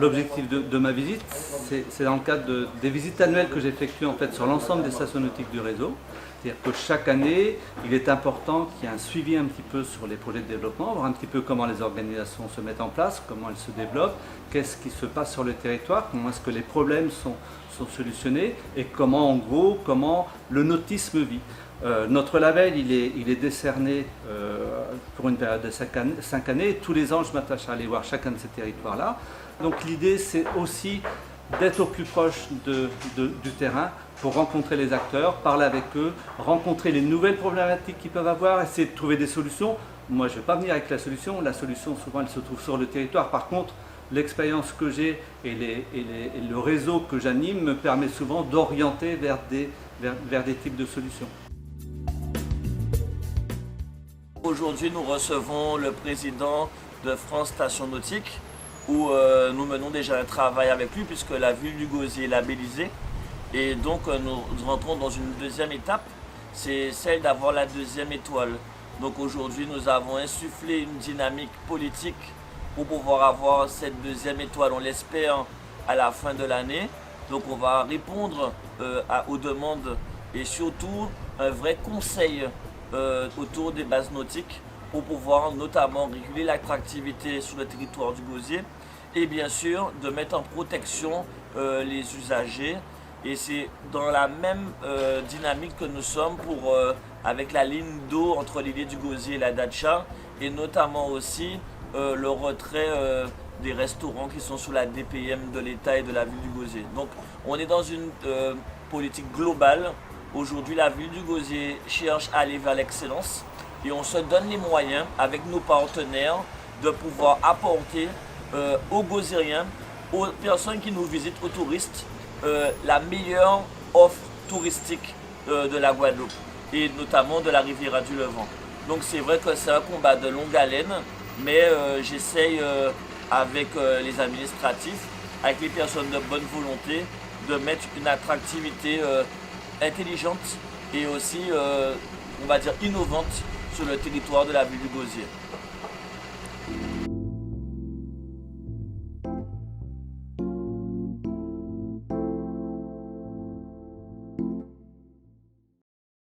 l'objectif de ma visite, c'est dans le cadre des visites annuelles que j'effectue en fait sur l'ensemble des stations nautiques du réseau. C'est-à-dire que chaque année, il est important qu'il y ait un suivi un petit peu sur les projets de développement, voir un petit peu comment les organisations se mettent en place, comment elles se développent, qu'est-ce qui se passe sur le territoire, comment est-ce que les problèmes sont solutionnés et comment, en gros, comment le nautisme vit. Notre label, il est décerné pour une période de 5 années. Et tous les ans, je m'attache à aller voir chacun de ces territoires-là. Donc l'idée, c'est aussi d'être au plus proche du terrain pour rencontrer les acteurs, parler avec eux, rencontrer les nouvelles problématiques qu'ils peuvent avoir, essayer de trouver des solutions. Moi, je ne vais pas venir avec la solution, souvent, elle se trouve sur le territoire. Par contre, l'expérience que j'ai et le réseau que j'anime me permet souvent d'orienter vers des types de solutions. Aujourd'hui, nous recevons le président de France Station Nautique, où nous menons déjà un travail avec lui, puisque la ville du Gosier est labellisée. Et donc, nous rentrons dans une deuxième étape, c'est celle d'avoir la deuxième étoile. Donc aujourd'hui, nous avons insufflé une dynamique politique pour pouvoir avoir cette deuxième étoile, on l'espère, à la fin de l'année. Donc on va répondre aux demandes et surtout un vrai conseil autour des bases nautiques pour pouvoir notamment réguler l'attractivité sur le territoire du Gosier et bien sûr de mettre en protection les usagers. Et c'est dans la même dynamique que nous sommes avec la ligne d'eau entre l'îlet du Gosier et la Dacha et notamment aussi le retrait des restaurants qui sont sous la DPM de l'État et de la ville du Gosier. Donc on est dans une politique globale. Aujourd'hui, la ville du Gosier cherche à aller vers l'excellence et on se donne les moyens avec nos partenaires de pouvoir apporter aux Gosieriens, aux personnes qui nous visitent, aux touristes, la meilleure offre touristique de la Guadeloupe et notamment de la Riviera du Levant. Donc c'est vrai que c'est un combat de longue haleine, mais j'essaye avec les administratifs, avec les personnes de bonne volonté, de mettre une attractivité intelligente et aussi, on va dire, innovante sur le territoire de la ville du Gosier.